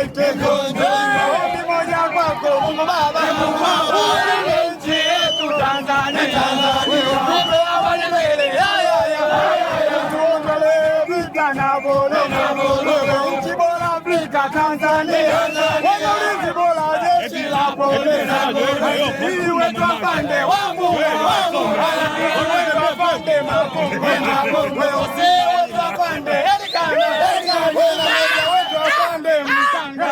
waite ombi moja kwako Mungu Baba, nchi yetu Tanzania, tuondolee vita na bole, nchi bora Afrika Tanzania, ulinzi bora jeshi la polisi, iwe twapande wa Mungu, iwe twapande makombe, usiwe twapande elikana, twapande mkanga,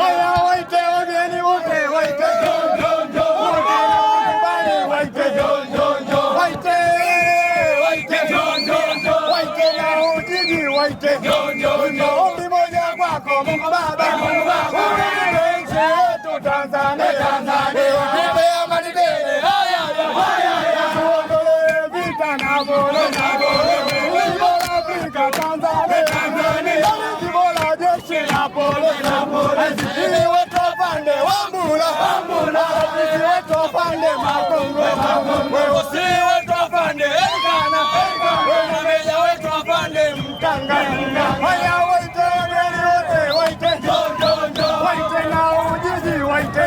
haya waite wageni wote, waite ombi moja kwako Mungu Baba, ulinde nchi yetu Tanzania, utupe amani tele, tuondolee vita na bole, ulinzi bora Afrika Tanzania, ulinzi bora jeshi la polisi, iwe twapande Wambura, iwe twapande Makongo, usiwe twapande Elikana, meja wetu twapande Mkanga. Haya waite wageni wote, waite na ujizi, waite